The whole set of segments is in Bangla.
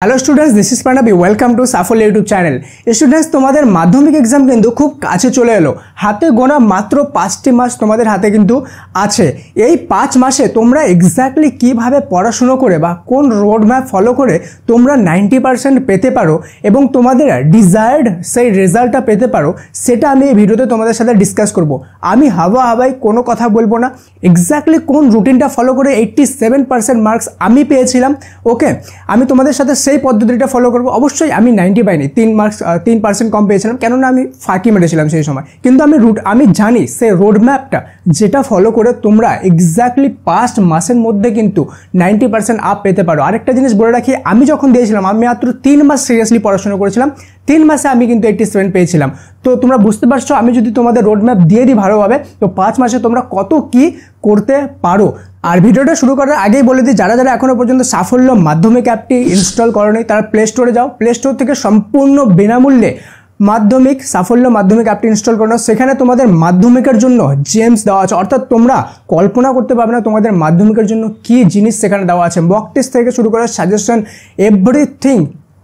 হ্যালো স্টুডেন্টস, দিস ইজ পান্ডাবি। Welcome to Safalya YouTube channel. Students, তোমাদের মাধ্যমিক এক্সাম কিন্তু খুব কাছে চলে এলো। হাতে গোনা মাত্র 5টি মাস তোমাদের হাতে কিন্তু আছে। এই 5 মাসে তোমরা এক্স্যাক্টলি কীভাবে পড়াশুনো করে বা কোন রোড ম্যাপ ফলো করে তোমরা 90% পেতে পারো এবং তোমাদের ডিজায়ার্ড সেই রেজাল্টটা পেতে পারো, সেটা আমি এই ভিডিওতে তোমাদের সাথে ডিসকাস করব। আমি হাওয়াই কোনো কথা বলবো না। এক্স্যাক্টলি কোন রুটিনটা ফলো করে 87% মার্কস আমি পেয়েছিলাম, ওকে, আমি তোমাদের সাথে সেই পদ্ধতিটা ফলো করবো। অবশ্যই আমি 90 পাইনি, 3% কম পেয়েছিলাম, কেননা আমি ফাঁকি মেরেছিলাম সেই সময়। কিন্তু আমি জানি সেই রোড ম্যাপটা যেটা ফলো করে তোমরা এক্স্যাক্টলি 5 মাসের মধ্যে কিন্তু 90% আপ পেতে পারো। আরেকটা জিনিস বলে রাখি, আমি যখন দিয়েছিলাম আমি মাত্র 3 মাস সিরিয়াসলি পড়াশোনা করেছিলাম, 3 মাসে আমি কিন্তু 87 পেয়েছিলাম। তো তোমরা বুঝতে পারছো, আমি যদি তোমাদের রোড ম্যাপ দিয়ে দিই ভালোভাবে, তো 5 মাসে তোমরা কত কি করতে পারো। আর ভিডিওটা শুরু করার আগেই বলে দিই, যারা যারা এখনও পর্যন্ত সাফল্য মাধ্যমিক অ্যাপটি ইনস্টল করোনি তারা প্লে স্টোরে যাও, প্লে স্টোর থেকে সম্পূর্ণ বিনামূল্যে সাফল্য মাধ্যমিক অ্যাপটি ইনস্টল করো। সেখানে তোমাদের মাধ্যমিকের জন্য জেমস দেওয়া আছে, অর্থাৎ তোমরা কল্পনা করতে পারবে না তোমাদের মাধ্যমিকের জন্য কী জিনিস সেখানে দেওয়া আছে। মক টেস্ট থেকে শুরু করে সাজেশন, এভরিথিং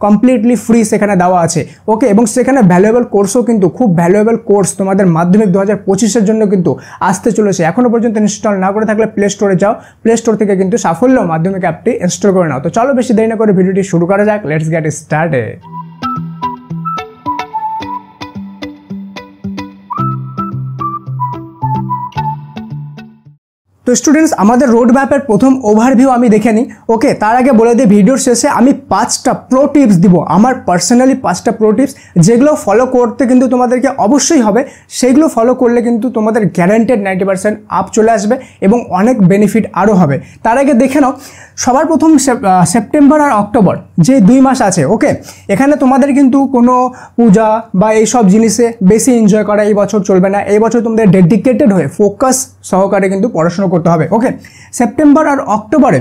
কমপ্লিটলি ফ্রি সেখানে দেওয়া আছে, ওকে। এবং সেখানে ভ্যালুয়েবল কোর্সও কিন্তু খুব ভ্যালুয়েবল কোর্স তোমাদের মাধ্যমিক 2025-এর জন্য কিন্তু আসতে চলেছে। এখনও পর্যন্ত ইনস্টল না করে থাকলে প্লে স্টোরে যাও, প্লে স্টোর থেকে কিন্তু সাফল্য মাধ্যমিক অ্যাপটি ইনস্টল করে নাও। তো চলো বেশি দেরি না করে ভিডিওটি শুরু করা যাক। Let's get started. তো স্টুডেন্টস, আমাদের রোড ম্যাপের প্রথম ওভারভিউ আমি দেখে নিই, ওকে। তার আগে বলে দিই, ভিডিওর শেষে আমি 5টা প্রো টিপস দিব, আমার পার্সোনালি 5টা প্রো টিপস, যেগুলো ফলো করতে কিন্তু তোমাদেরকে অবশ্যই হবে। সেইগুলো ফলো করলে কিন্তু তোমাদের গ্যারান্টেড 90% আপ চলে আসবে এবং অনেক বেনিফিট আরও হবে। তার আগে দেখে নাও, সবার প্রথম সেপ্টেম্বর আর অক্টোবর যে 2 মাস আছে, ওকে, এখানে তোমাদের কিন্তু কোনো পূজা বা এইসব জিনিসে বেশি এনজয় করা এই বছর চলবে না। এই বছর তোমাদের ডেডিকেটেড হয়ে ফোকাস সহকারে কিন্তু পড়াশোনা করতে হবে, ওকে। সেপ্টেম্বর আর অক্টোবরে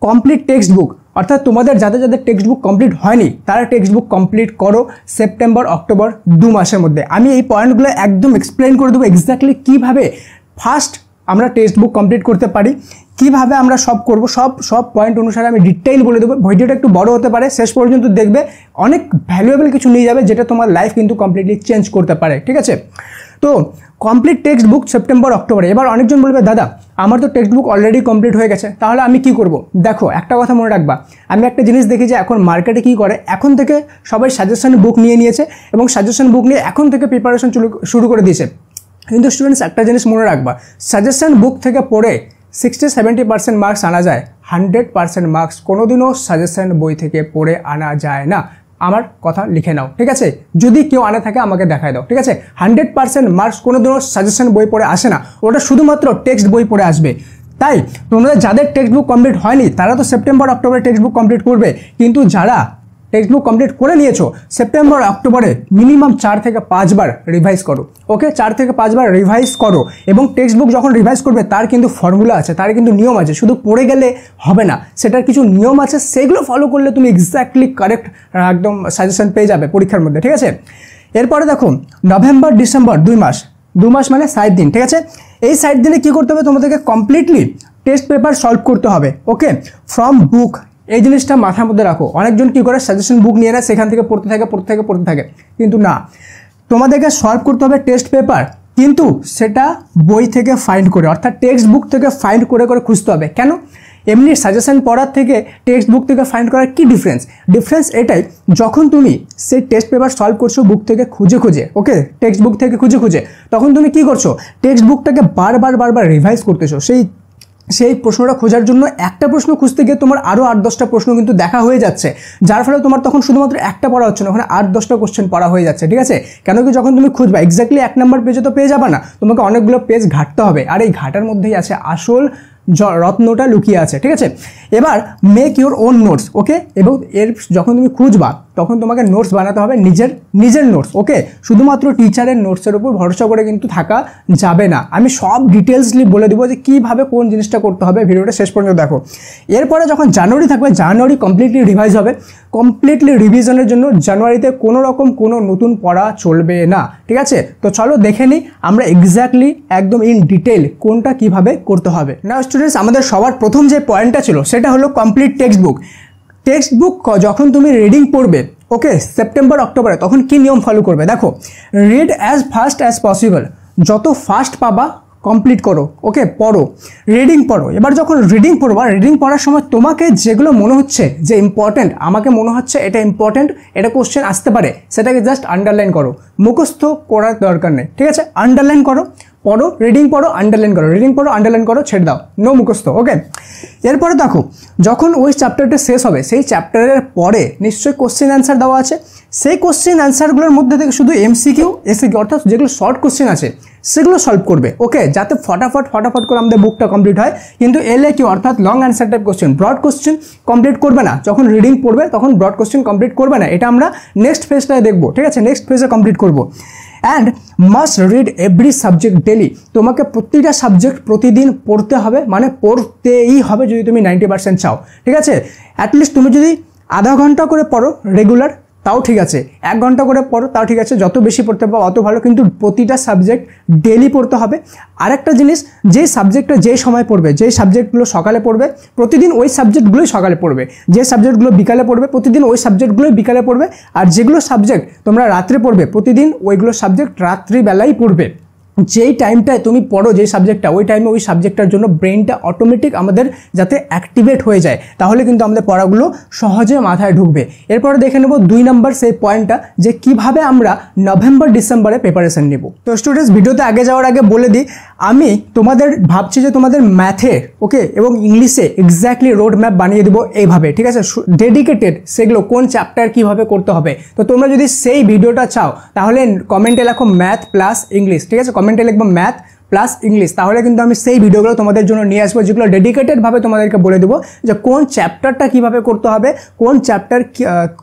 কমপ্লিট টেক্সট বুক, অর্থাৎ তোমাদের যাদের যাদের টেক্সট বুক কমপ্লিট হয়নি তারা টেক্সট বুক কমপ্লিট করো সেপ্টেম্বর অক্টোবর 2 মাসের মধ্যে। আমি এই পয়েন্টগুলো একদম এক্সপ্লেন করে দেবো এক্স্যাক্টলি কীভাবে ফার্স্ট আমরা টেক্সট বুক কমপ্লিট করতে পারি, কীভাবে আমরা সব করব, সব পয়েন্ট অনুসারে আমি ডিটেইল বলে দেবো। ভিডিওটা একটু বড় হতে পারে, শেষ পর্যন্ত দেখবে অনেক ভ্যালুয়েবল কিছু নিয়ে যাবে, যেটা তোমার লাইফ কিন্তু কমপ্লিটলি চেঞ্জ করতে পারে, ঠিক আছে। তো কমপ্লিট টেক্সট বুক সেপ্টেম্বর অক্টোবরে। এবার অনেকজন বলবে, দাদা আমার তো টেক্সট বুক অলরেডি কমপ্লিট হয়ে গেছে, তাহলে আমি কি করব? দেখো, একটা কথা মনে রাখবা, আমি একটা জিনিস দেখি যে এখন মার্কেটে কী করে, এখন থেকে সবাই সাজেশন বুক নিয়েছে এবং সাজেশন বুক নিয়ে এখন থেকে প্রিপারেশন শুরু করে দিয়েছে। কিন্তু স্টুডেন্টস, একটা জিনিস মনে রাখবা, সাজেশন বুক থেকে পড়ে 60-70% মার্কস আনা যায়, 100% মার্কস কোনোদিনও সাজেশন বই থেকে পড়ে আনা যায় না। আমার কথা লিখে নাও, ঠিক আছে। যদি কেউ আনে থাকে আমাকে দেখায় দাও, ঠিক আছে। 100% মার্কস কোনোদিনও সাজেশন বই পড়ে আসে না, ওটা শুধুমাত্র টেক্সট বই পড়ে আসবে। তাই তোমরা যাদের টেক্সট বুক কমপ্লিট হয়নি তারা তো সেপ্টেম্বর অক্টোবরে টেক্সট বুক কমপ্লিট করবে, কিন্তু যারা টেক্সট বুক কমপ্লিট করে নিয়েছো সেপ্টেম্বর অক্টোবরে মিনিমাম 4 থেকে 5 বার রিভাইজ করো, ওকে। 4 থেকে 5 বার রিভাইজ করো এবং টেক্সট বুক যখন রিভাইজ করবে তার কিন্তু ফর্মুলা আছে, তার কিন্তু নিয়ম আছে, শুধু পড়ে গেলে হবে না, সেটার কিছু নিয়ম আছে, সেগুলো ফলো করলে তুমি এক্স্যাক্টলি কারেক্ট একদম সাজেশন পেয়ে যাবে পরীক্ষার মধ্যে, ঠিক আছে। এরপরে দেখো, নভেম্বর ডিসেম্বর 2 মাস মানে 60 দিন, ঠিক আছে। এই 60 দিনে কী করতে হবে, তোমাদেরকে কমপ্লিটলি টেস্ট পেপার সলভ করতে হবে, ওকে, ফ্রম বুক। এই জিনিসটা মাথার মধ্যে রাখো। অনেকজন কী করে, সাজেশন বুক নিয়ে নেয়, সেখান থেকে পড়তে থাকে, কিন্তু না, তোমাদেরকে সলভ করতে হবে টেস্ট পেপার, কিন্তু সেটা বই থেকে ফাইন্ড করে, অর্থাৎ টেক্সট বুক থেকে ফাইন্ড করে খুঁজতে হবে। কেন? এমনি সাজেশন পড়ার থেকে টেক্সট বুক থেকে ফাইন্ড করার কি ডিফারেন্স এটাই, যখন তুমি সেই টেস্ট পেপার সলভ করছো বুক থেকে খুঁজে, ওকে, টেক্সট বুক থেকে খুঁজে, তখন তুমি কি করছো, টেক্সট বুকটাকে বারবার রিভাইজ করতেছো। সেই প্রশ্নটা খোঁজার জন্য একটা প্রশ্ন খুঁজতে গিয়ে তোমার আরও 8-10টা প্রশ্ন কিন্তু দেখা হয়ে যাচ্ছে, যার ফলে তোমার তখন শুধুমাত্র একটা পড়া হচ্ছে না, ওখানে 8-10টা কোশ্চেন পড়া হয়ে যাচ্ছে, ঠিক আছে। কেন কি, যখন তুমি খুঁজবা এক্স্যাক্টলি 1 নম্বর পেজে তো পেয়ে যাবে না, তোমাকে অনেকগুলো পেজ ঘাঁটতে হবে, আর এই ঘাটার মধ্যেই আছে আসল রত্নটা লুকিয়ে আছে, ঠিক আছে। এবার মেক ইউর ওন নোটস, ওকে, এবং যখন তুমি খুঁজবা তখন তোমাকে নোটস বানাতে হবে, নিজের নোটস, ওকে। শুধুমাত্র টিচারের নোটসের উপর ভরসা করে কিন্তু থাকা যাবে না। আমি সব ডিটেলসলি বলে দেবো যে কীভাবে কোন জিনিসটা করতে হবে, ভিডিওটা শেষ পর্যন্ত দেখো। এরপরে যখন জানুয়ারি থাকবে, জানুয়ারি কমপ্লিটলি রিভাইজ হবে, কমপ্লিটলি রিভিশনের জন্য জানুয়ারিতে কোনো রকম কোনো নতুন পড়া চলবে না, ঠিক আছে। তো চলো দেখে নিই আমরা এক্স্যাক্টলি একদম ইন ডিটেল কোনটা কিভাবে করতে হবে। না স্টুডেন্টস, আমাদের সবার প্রথম যে পয়েন্টটা ছিল সেটা হলো complete text book. Text book যখন তুমি রিডিং পড়বে, ওকে, সেপ্টেম্বর অক্টোবরে, তখন কি নিয়ম ফলো করবে দেখো, read as fast as possible, যত ফাস্ট পাবা কমপ্লিট করো, ওকে, পড়ো, রিডিং পড়ো। এবার যখন রিডিং পড়বা, রিডিং পড়ার সময় তোমাকে যেগুলো মনে হচ্ছে যে ইম্পর্টেন্ট, আমাকে মনে হচ্ছে এটা ইম্পর্টেন্ট, এটা কোশ্চেন আসতে পারে, সেটাকে জাস্ট আন্ডারলাইন করো, মুখস্থ করার দরকার নেই, ঠিক আছে, আন্ডারলাইন করো, পড়ো, রিডিং পড়ো, আন্ডারলাইন করো, রিডিং পড়ো, আন্ডারলাইন করো, ছেড়ে দাও, নো মুখস্থ, ওকে। এরপরে দেখো যখন ওই চ্যাপ্টারটা শেষ হবে, সেই চ্যাপ্টারের পরে নিশ্চয়ই কোশ্চেন অ্যান্সার দেওয়া আছে, সেই কোশ্চেন অ্যান্সারগুলোর মধ্যে থেকে শুধু এমসিকিউ, এসিকিউ অর্থাৎ যেগুলো শর্ট কোশ্চেন আছে সেগুলো সলভ করবে, ওকে, যাতে ফটাফট করে আমাদের বুকটা কমপ্লিট হয়। কিন্তু এলএ কিউ অর্থাৎ long answer type question, broad question complete করবে না, যখন রিডিং পড়বে তখন ব্রড কোশ্চেন কমপ্লিট করবে না, এটা আমরা নেক্সট ফেজটায় দেখবো, ঠিক আছে, নেক্সট ফেজে কমপ্লিট করবো। And must read every subject daily, তোমাকে প্রতিটা সাবজেক্ট প্রতিদিন পড়তে হবে, মানে পড়তেই হবে যদি তুমি 90% চাও, ঠিক আছে। অ্যাটলিস্ট তুমি যদি আধা ঘন্টা করে পড়ো রেগুলার তাও ঠিক আছে, 1 ঘন্টা করে পড়ো তাও ঠিক আছে, যত বেশি পড়তে পারো অত ভালো, কিন্তু প্রতিটা সাবজেক্ট ডেলি পড়তে হবে। আরেকটা জিনিস, যেই সাবজেক্টটা যেই সময় পড়বে, যেই সাবজেক্টগুলো সকালে পড়বে প্রতিদিন ওই সাবজেক্টগুলোই সকালে পড়বে, যে সাবজেক্টগুলো বিকালে পড়বে প্রতিদিন ওই সাবজেক্টগুলোই বিকালে পড়বে, আর যেগুলো সাবজেক্ট তোমরা রাত্রে পড়বে প্রতিদিন ওইগুলো সাবজেক্ট রাত্রিবেলাই পড়বে। যেই টাইমটায় তুমি পড়ো যেই সাবজেক্টটা, ওই টাইমে ওই সাবজেক্টটার জন্য ব্রেনটা অটোমেটিক আমাদের যাতে অ্যাক্টিভেট হয়ে যায়, তাহলে কিন্তু আমাদের পড়াগুলো সহজে মাথায় ঢুকবে। এরপরে দেখে নেব 2 নম্বর সেই পয়েন্টটা, যে কিভাবে আমরা নভেম্বর ডিসেম্বরে প্রিপারেশন নেব। তো স্টুডেন্টস, ভিডিওতে আগে যাওয়ার আগে বলে দিই, আমি তোমাদের ভাবছি যে তোমাদের ম্যাথে, ওকে, এবং ইংলিশে এক্স্যাক্টলি রোড ম্যাপ বানিয়ে দেবো এইভাবে, ঠিক আছে, ডেডিকেটেড, সেগুলো কোন চ্যাপ্টার কিভাবে করতে হবে। তো তোমরা যদি সেই ভিডিওটা চাও তাহলে কমেন্টে লেখো ম্যাথ প্লাস ইংলিশ, ঠিক আছে, কমেন্টে লিখবো ম্যাথ প্লাস ইংলিশ, তাহলে কিন্তু আমি সেই ভিডিওগুলো তোমাদের জন্য নিয়ে আসবো, যেগুলো ডেডিকেটেডভাবে তোমাদেরকে বলে দেবো যে কোন চ্যাপ্টারটা কিভাবে করতে হবে, কোন চ্যাপ্টার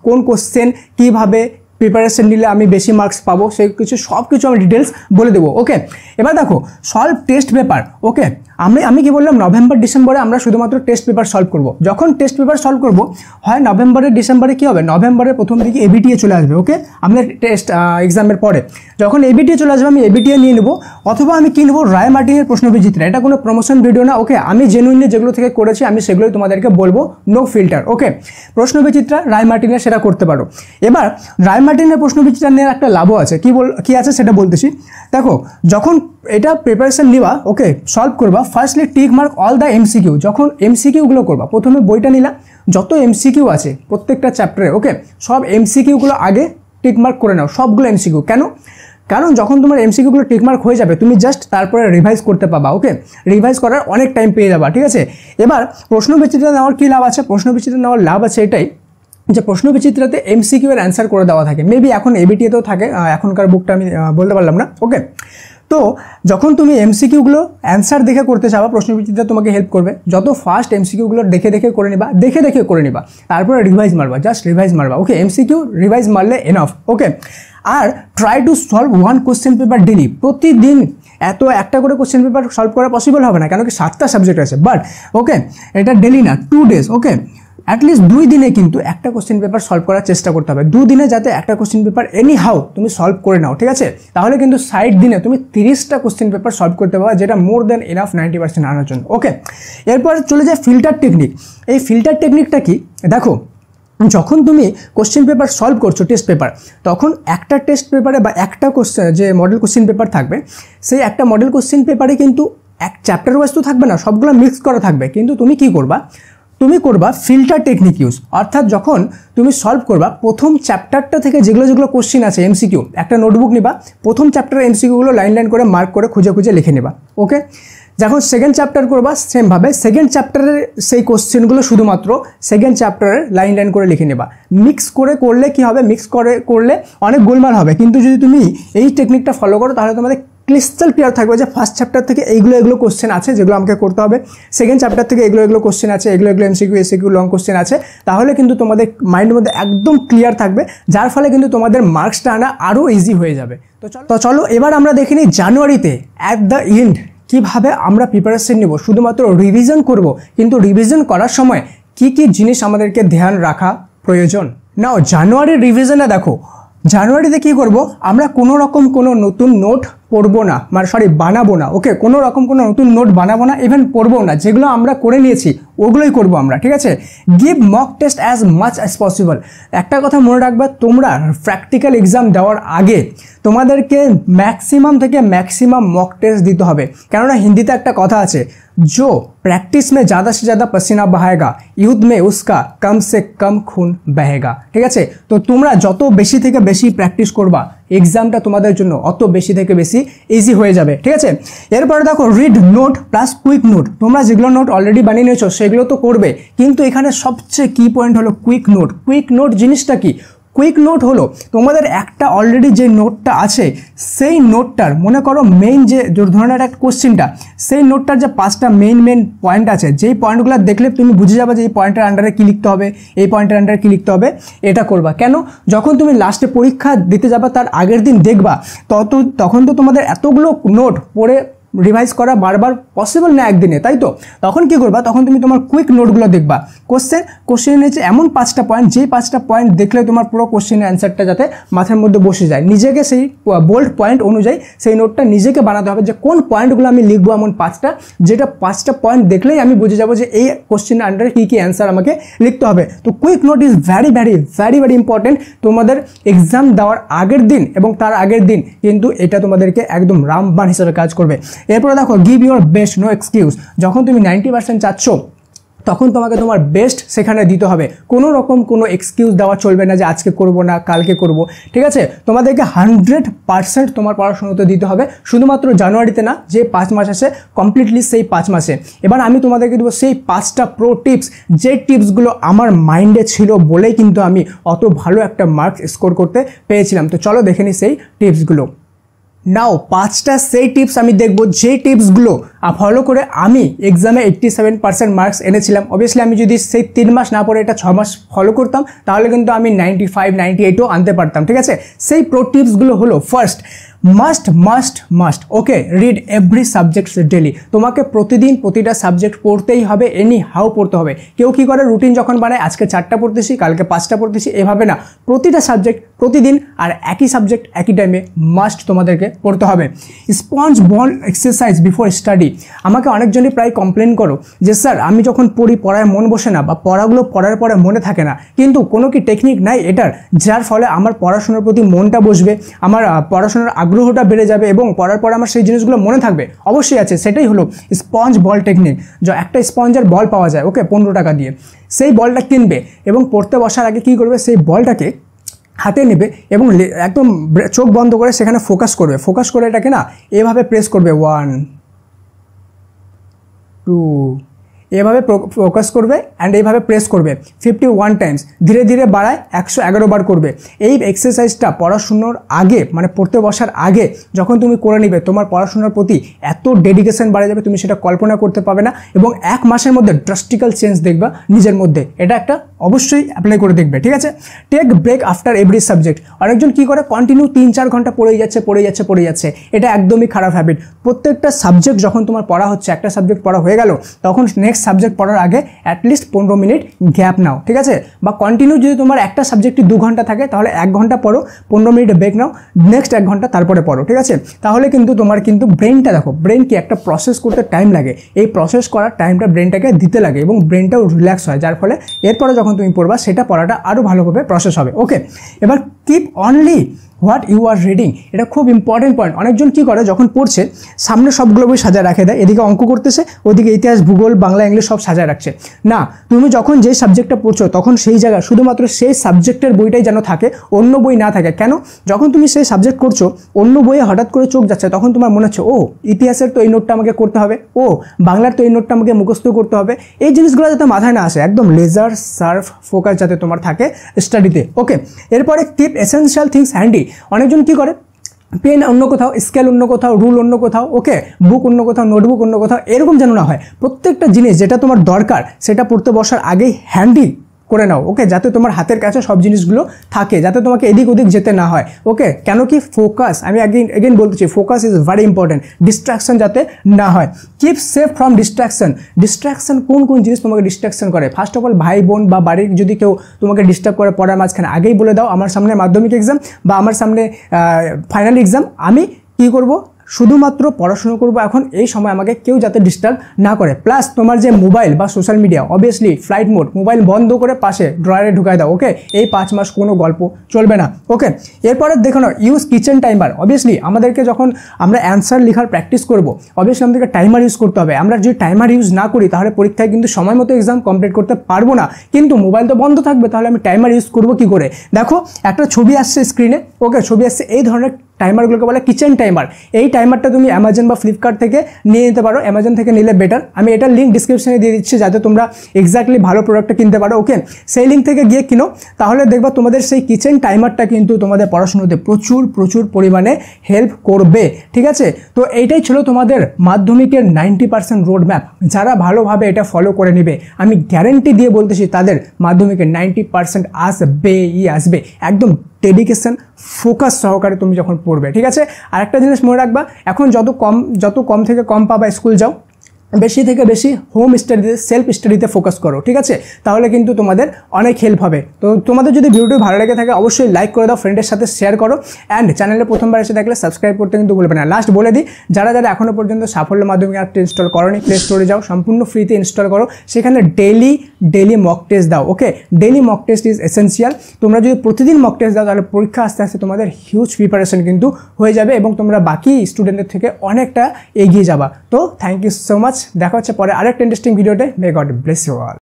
কোন কোশ্চেন কিভাবে প্রিপারেশন নিলে আমি বেশি মার্কস পাবো, সেই সব কিছু আমি ডিটেলস বলে দেবো, ওকে। এবার দেখো সলভ টেস্ট পেপার, ওকে, আমি কি বললাম, নভেম্বর ডিসেম্বরে আমরা শুধুমাত্র টেস্ট পেপার সলভ করব। যখন টেস্ট পেপার সলভ করব, হয় নভেম্বরে ডিসেম্বরে কি হবে, নভেম্বরের প্রথম দিকে এবিটিএ চলে আসবে, ওকে, আমাদের টেস্ট এক্সামের পরে যখন এবিটিএ চলে আসবে আমি এবিটিএ নিয়ে নেবো, অথবা আমি কি নেবো, রায় মার্টিনের প্রশ্নবিচিত্রা। এটা কোনো প্রমোশন ভিডিও না, ওকে, আমি জেনুইনলি যেগুলো থেকে করেছি আমি সেগুলোই তোমাদেরকে বলবো, নো ফিল্টার, ওকে। প্রশ্নবিচিত্রা রায় মার্টিনের সেটা করতে পারো। এবার রায় মার্টিনের প্রশ্নবিচিত্রা নিয়ে একটা লাভও আছে, কি আছে সেটা বলতেছি। দেখো যখন এটা প্রিপারেশন নিবা, ওকে, সলভ করবা, firstly tick mark all the MCQ. যখন এমসিকিউগুলো করবা, প্রথমে বইটা নিলা, যত এমসিকিউ আছে প্রত্যেকটা চ্যাপ্টারে, ওকে, সব এমসিকিউগুলো আগে টিক মার্ক করে নাও, সবগুলো এমসিকিউ। কারণ যখন তোমার এমসিকিউগুলো টিক মার্ক হয়ে যাবে তুমি জাস্ট তারপরে রিভাইজ করতে পাবা, ওকে, রিভাইজ করার অনেক টাইম পেয়ে যাবা, ঠিক আছে। এবার প্রশ্নবিচিত্রা নেওয়ার কী লাভ আছে, প্রশ্নবিচিত্রা নেওয়ার লাভ আছে এটাই যে প্রশ্নবিচিত্রাতে এমসিকিউ এর অ্যান্সার করে দেওয়া থাকে, মেবি এখন এবিটিএতেও থাকে, এখনকার বুকটা আমি বলতে পারলাম না, ওকে। তো যখন তুমি এমসিকিউগুলো অ্যান্সার দেখে করতে চাবা, প্রশ্নবিচিত্রা তোমাকে হেল্প করবে, যত ফাস্ট এমসিকিউগুলো দেখে করে নিবা, তারপরে রিভাইজ মারবা, জাস্ট রিভাইজ মারবা, ওকে, এমসিকিউ রিভাইজ মারলে এনাফ, ওকে। আর try to solve 1 question paper daily, প্রতিদিন একটা করে কোশ্চেন পেপার সলভ করা পসিবল হবে না, কেন কি 7টা সাবজেক্ট আছে, বাট ওকে এটা ডেলি না, 2 ডেজ, ওকে, অ্যাটলিস্ট 2 দিনে কিন্তু একটা কোশ্চেন পেপার সলভ করার চেষ্টা করতে হবে। 2 দিনে যাতে একটা কোশ্চেন পেপার এনি হাউ তুমি সলভ করে নাও, ঠিক আছে, তাহলে কিন্তু 60 দিনে তুমি 30টা কোশ্চেন পেপার সলভ করতে পারবে, যেটা মোর দেন এনাফ 90% আনার জন্য, ওকে। এরপর চলে যায় ফিল্টার টেকনিক। এই ফিল্টার টেকনিকটা কি, দেখো যখন তুমি কোশ্চেন পেপার সলভ করছো টেস্ট পেপার, তখন একটা টেস্ট পেপারে বা একটা কোশ্চেন যে মডেল কোশ্চেন পেপার থাকবে, সেই একটা মডেল কোশ্চেন পেপারে কিন্তু এক চ্যাপ্টার ওয়াইজ তো থাকবে না, সবগুলো মিক্স করা থাকবে, কিন্তু তুমি কি করবা, তুমি করবা ফিল্টার টেকনিক ইউজ। অর্থাৎ যখন তুমি সলভ করবা প্রথম চ্যাপ্টারটা থেকে যেগুলো কোশ্চেন আছে এমসিকিউ, একটা নোটবুক নিবা, প্রথম চ্যাপ্টারের এমসিকিউগুলো লাইন করে মার্ক করে খুঁজে লিখে নেবা, ওকে। যখন সেকেন্ড চ্যাপ্টার করবা সেমভাবে সেকেন্ড চ্যাপ্টারের সেই কোশ্চেনগুলো শুধুমাত্র সেকেন্ড চ্যাপ্টারের লাইন করে লিখে নেবা। মিক্স করে করলে কি হবে, করলে অনেক গোলমাল হবে, কিন্তু যদি তুমি এই টেকনিকটা ফলো করো তাহলে তোমাদের ক্রিস্টাল ক্লিয়ার থাকবে যে ফার্স্ট চ্যাপ্টার থেকে এইগুলো কোশ্চেন আছে যেগুলো আমাকে করতে হবে, সেকেন্ড চ্যাপ্টার থেকে এগুলো কোশ্চেন আছে, এগুলো এমসিকিউ লং কোশ্চেন আছে, তাহলে কিন্তু তোমাদের মাইন্ডের মধ্যে একদম ক্লিয়ার থাকবে, যার ফলে কিন্তু তোমাদের মার্কসটা আনা আরও ইজি হয়ে যাবে। তো চলো এবার আমরা দেখে নিই জানুয়ারিতে অ্যাট দ্য এন্ড কিভাবে আমরা প্রিপারেশন নেব। শুধুমাত্র রিভিশন করব, কিন্তু রিভিশন করার সময় কি জিনিস আমাদেরকে ধ্যান রাখা প্রয়োজন। নাও জানুয়ারির রিভিশনে দেখো, জানুয়ারিতে কি করব, আমরা কোনো নতুন নোট পড়বো না, বানাবো না, ওকে, কোনো নতুন নোট বানাবো না, ইভেন পড়বো না, যেগুলো আমরা করে নিয়েছি ওগুলোই করবো আমরা, ঠিক আছে। Give mock test as much as possible. একটা কথা মনে রাখবা, তোমরা প্র্যাকটিক্যাল এক্সাম দেওয়ার আগে তোমাদেরকে ম্যাক্সিমাম থেকে ম্যাক্সিমাম মক টেস্ট দিতে হবে। কেননা হিন্দিতে একটা কথা আছে, जो प्रैक्टिस में ज़्यादा से ज़्यादा पसीना बहाएगा युद्ध में उसका कम से कम खून बहेगा, ঠিক আছে। তো তোমরা যত বেশি থেকে বেশি প্র্যাকটিস করবা এক্সামটা তোমাদের জন্য অত বেশি থেকে বেশি ইজি হয়ে যাবে, ঠিক আছে। এরপরে দেখো read note plus quick note. তোমরা যেগুলো নোট অলরেডি বানিয়ে নিয়েছো সেগুলো তো করবে, কিন্তু এখানে সবচেয়ে কি পয়েন্ট হলো কুইক নোট। কুইক নোট জিনিসটা কি? কুইক নোট হলো তোমাদের একটা অলরেডি যে নোটটা আছে সেই নোটটার মনে করো মেইন যে ধরনের একটা কোশ্চেনটা, সেই নোটটার যে 5টা মেইন পয়েন্ট আছে, যেই পয়েন্টগুলো দেখলে তুমি বুঝে যাবে যে এই পয়েন্টের আন্ডারে কী লিখতে হবে, এই পয়েন্টের আন্ডারে কী লিখতে হবে, এটা করবা। কেন? যখন তুমি লাস্টে পরীক্ষা দিতে যাবা তার আগের দিন দেখবা তখন তো তোমাদের এতগুলো নোট পড়ে রিভাইজ করা বারবার পসিবল না একদিনে, তাই তো। তখন কি করবা? তখন তুমি তোমার কুইক নোটগুলো দেখবা। কোশ্চেন হচ্ছে এমন 5টা পয়েন্ট, যেই 5টা পয়েন্ট দেখলে তোমার পুরো কোশ্চেনের অ্যান্সারটা যাতে মাথার মধ্যে বসে যায়। নিজেকে সেই বোল্ড পয়েন্ট অনুযায়ী সেই নোটটা নিজেকে বানাতে হবে যে কোন পয়েন্টগুলো আমি লিখবো, এমন 5টা যেটা 5টা পয়েন্ট দেখলেই আমি বুঝে যাবো যে এই কোশ্চেনের আন্ডারে কী কী অ্যান্সার আমাকে লিখতে হবে। তো quick note is very very very very important তোমাদের এক্সাম দেওয়ার আগের দিন এবং তার আগের দিন, কিন্তু এটা তোমাদেরকে একদম রামবাণ হিসেবে কাজ করবে। এরপরে দেখো give your best, no excuse. যখন তুমি 90% চাচ্ছ তখন তোমাকে তোমার বেস্ট সেখানে দিতে হবে। কোনো রকম কোনো এক্সকিউজ দেওয়া চলবে না যে আজকে করব না কালকে করব, ঠিক আছে। তোমাদেরকে 100% তোমার পড়াশোনাতে দিতে হবে, শুধুমাত্র জানুয়ারিতে না, যে 5 মাস আছে কমপ্লিটলি সেই 5 মাসে। এবার আমি তোমাদেরকে দেবো সেই 5টা প্রো টিপস, যে টিপসগুলো আমার মাইন্ডে ছিল বলেই কিন্তু আমি অত ভালো একটা মার্কস স্কোর করতে পেরেছিলাম। তো চলো দেখে নিই সেই টিপসগুলো। নাও 5টা সেই টিপস আমি দেখব যে টিপসগুলো ফলো করে আমি এক্সামে 87% মার্কস এনেছিলাম। অবভিয়াসলি আমি যদি সেই 3 মাস না পড়ে এটা 6 মাস ফলো করতাম তাহলে কিন্তু আমি 95, 98ও আনতে পারতাম, ঠিক আছে। সেই প্রো টিপসগুলো হলো, ফার্স্ট, মাস্ট ওকে রিড এভরি সাবজেক্ট ডেলি। তোমাকে প্রতিদিন প্রতিটা সাবজেক্ট পড়তেই হবে, এনি হাউ পড়তে হবে। কেউ কী করে রুটিন যখন বানায় আজকে 4টা পড়তেছি কালকে 5টা পড়তেছি, এভাবে না। প্রতিটা সাবজেক্ট প্রতিদিন আর একই সাবজেক্ট একই টাইমে মাস্ট তোমাদেরকে পড়তে হবে। স্পঞ্জ বল এক্সারসাইজ বিফোর স্টাডি। আমাকে অনেকজনই প্রায় কমপ্লেন করো যে স্যার আমি যখন পড়ি পড়ায় মন বসে না, বা পড়াগুলো পড়ার পরে মনে থাকে না, কিন্তু কোনো কি টেকনিক নাই এটার যার ফলে আমার পড়াশোনার প্রতি মনটা বসবে, আমার পড়াশোনার আগ্রহটা বেড়ে যাবে এবং পড়ার পরে আমার সেই জিনিসগুলো মনে থাকবে? অবশ্যই আছে, সেটাই হলো স্পঞ্জ বল টেকনিক। যে একটা স্পঞ্জের বল পাওয়া যায় ওকে 15 টাকা দিয়ে, সেই বলটা কিনবে এবং পড়তে বসার আগে কী করবে, সেই বলটাকে হাতে নেবে এবং একদম চোখ বন্ধ করে সেখানে ফোকাস করে এটাকে না এভাবে প্রেস করবে, 1 2 এভাবে ফোকাস করবে অ্যান্ড এইভাবে প্রেস করবে 51 টাইমস। ধীরে ধীরে বাড়ায় 111 বার করবে। এই এক্সারসাইজটা পড়াশুনোর আগে মানে পড়তে বসার আগে যখন তুমি করে নিবে তোমার পড়াশোনার প্রতি এত ডেডিকেশন বাড়ে যাবে তুমি সেটা কল্পনা করতে পারবে না, এবং 1 মাসের মধ্যে ড্রাস্টিক্যাল চেঞ্জ দেখবা নিজের মধ্যে। এটা একটা অবশ্যই অ্যাপ্লাই করে দেখবে, ঠিক আছে। Take break after every subject. অনেকজন কী করে কন্টিনিউ 3-4 ঘন্টা পড়েই যাচ্ছে। এটা একদমই খারাপ হ্যাবিট। প্রত্যেকটা সাবজেক্ট যখন তোমার পড়া হচ্ছে, একটা সাবজেক্ট পড়া হয়ে গেল, তখন নেক্সট সাবজেক্ট পড়ার আগে অ্যাটলিস্ট 15 মিনিট গ্যাপ নাও, ঠিক আছে। বা কন্টিনিউ যদি তোমার একটা সাবজেক্টে 2 ঘন্টা থাকে তাহলে 1 ঘন্টা পড়ো, 15 মিনিট ব্রেক নাও, নেক্সট 1 ঘন্টা তারপরে পড়ো, ঠিক আছে। তাহলে কিন্তু তোমার কিন্তু ব্রেনটা দেখো, ব্রেন কি একটা প্রসেস করতে টাইম লাগে, এই প্রসেস করার টাইমটা ব্রেনটাকে দিতে লাগে এবং ব্রেনটাও রিল্যাক্স হয়, যার ফলে এরপরে যখন তুমি পড়বা সেটা পড়াটা আরও ভালোভাবে প্রসেস হবে, ওকে। এবার keep only what you are reading. এটা খুব ইম্পর্টেন্ট পয়েন্ট। অনেকজন কী করে যখন পড়ছে সামনে সবগুলো বই সাজায় রাখে দেয়, এদিকে অঙ্ক করতেছে, ওদিকে ইতিহাস, ভূগোল, বাংলা, ইংলিশ সব সাজায় রাখছে। না, তুমি যখন যে সাবজেক্টটা পড়ছো তখন সেই জায়গায় শুধুমাত্র সেই সাবজেক্টের বইটাই যেন থাকে, অন্য বই না থাকে। কেন? যখন তুমি সেই সাবজেক্ট করছো অন্য বইয়ে হঠাৎ করে চোখ যাচ্ছে, তখন তোমার মনে হচ্ছে ও ইতিহাসের তো এই নোটটা আমাকে করতে হবে, ও বাংলার তো এই নোটটা আমাকে মুখস্থ করতে হবে। এই জিনিসগুলো যাতে মাথায় না আসে, একদম লেজার শার্প ফোকাস যাতে তোমার থাকে স্টাডিতে, ওকে। এরপরে কিপ এসেনশিয়াল থিংস হ্যান্ডি। অনেকজন কী করে পেন অন্য কোথাও, স্কেল অন্য কোথাও, রুল অন্য কোথাও, ওকে, বুক অন্য কোথাও, নোটবুক অন্য কোথাও, এরকম যেন না হয়। প্রত্যেকটা জিনিস যেটা তোমার দরকার সেটা পড়তে বসার আগেই হ্যান্ডি করে নাও, ওকে, যাতে তোমার হাতের কাছে সব জিনিসগুলো থাকে, যাতে তোমাকে এদিক ওদিক যেতে না হয়, ওকে। কেন কি ফোকাস, আমি এগেইন বলতেছি, focus is very important. Distraction যাতে না হয়। Keep safe from distraction. কোন জিনিস তোমাকে ডিস্ট্রাকশন করে? ফার্স্ট অফ অল ভাই বোন বা বাড়ির যদি কেউ তোমাকে ডিস্টার্ব করে পড়ার মাঝখানে, আগেই বলে দাও আমার সামনে মাধ্যমিক এক্সাম বা আমার সামনে ফাইনাল এক্সাম, আমি কী করবো শুধুমাত্র পড়াশোনা করবো এখন, এই সময় আমাকে কেউ যাতে ডিস্টার্ব না করে। প্লাস তোমার যে মোবাইল বা social media obviously flight mode, mobile বন্ধ করে পাশে ড্রয়ারে ঢুকাই দাও। ওকে, এই 5 মাস কোনো গল্প চলবে না। ওকে, এরপরে দেখো না, ইউজ কিচেন টাইমার। অবভিয়াসলি আমাদেরকে যখন আমরা অ্যান্সার লেখার প্র্যাকটিস করবো, অবভিয়াসলি আমাদেরকে টাইমার ইউজ করতে হবে। আমরা যদি টাইমার ইউজ না করি তাহলে পরীক্ষায় কিন্তু সময় মতো এক্সাম কমপ্লিট করতে পারবো না। কিন্তু মোবাইল তো বন্ধ থাকবে, তাহলে আমি টাইমার ইউজ করবো কি করে? দেখো একটা ছবি আসছে স্ক্রিনে, ওকে, ছবি আসছে, এই ধরনের টাইমারগুলোকে বলে কিচেন টাইমার। এই টাইমারটা তুমি অ্যামাজন বা ফ্লিপকার্ট থেকে নিয়ে নিতে পারো, অ্যামাজন থেকে নিলে বেটার। আমি এটার লিঙ্ক ডিসক্রিপশনে দিয়ে দিচ্ছি যাতে তোমরা এক্স্যাক্টলি ভালো প্রোডাক্টটা কিনতে পারো। ওকে, সেই লিঙ্ক থেকে গিয়ে কিনো, তাহলে দেখবা তোমাদের সেই কিচেন টাইমারটা কিন্তু তোমাদের পড়াশোনাতে প্রচুর প্রচুর পরিমাণে হেল্প করবে। ঠিক আছে, তো এইটাই ছিল তোমাদের মাধ্যমিকের 90% রোড ম্যাপ। যারা ভালোভাবে এটা ফলো করে নেবে, আমি গ্যারেন্টি দিয়ে বলতেছি তাদের মাধ্যমিকের 90% আসবে। একদম ডেডিকেশন ফোকাস সহকারে তুমি যখন পড়বে। ঠিক আছে, আর একটা জিনিস মনে রাখবা, এখন যত কম থেকে কম পাবা স্কুল যাও, বেশি থেকে বেশি হোম স্টাডিতে সেলফ স্টাডিতে ফোকাস করো। ঠিক আছে, তাহলে কিন্তু তোমাদের অনেক হেল্প হবে। তো তোমাদের যদি ভিডিওটি ভালো লেগে থাকে অবশ্যই লাইক করে দাও, ফ্রেন্ডের সাথে শেয়ার করো, অ্যান্ড চ্যানেলে প্রথমবার এসে থাকলে সাবস্ক্রাইব করতে কিন্তু ভুলবে না। লাস্ট বলে দিই, যারা এখনও পর্যন্ত সাফল্য মাধ্যমিক অ্যাপটি ইনস্টল করোনি, প্লে স্টোরে যাও, সম্পূর্ণ ফ্রিতে ইনস্টল করো, সেখানে ডেইলি মক টেস্ট দাও। Okay, daily mock test is essential. তোমরা যদি প্রতিদিন মক টেস্ট দাও তাহলে পরীক্ষা আস্তে আস্তে তোমাদের হিউজ প্রিপারেশন কিন্তু হয়ে যাবে এবং তোমরা বাকি স্টুডেন্টদের থেকে অনেকটা এগিয়ে যাবা। তো থ্যাংক ইউ সো মাচ, দেখা হচ্ছে পরে আরেকটা ইন্টারেস্টিং ভিডিওতে। May God bless you all.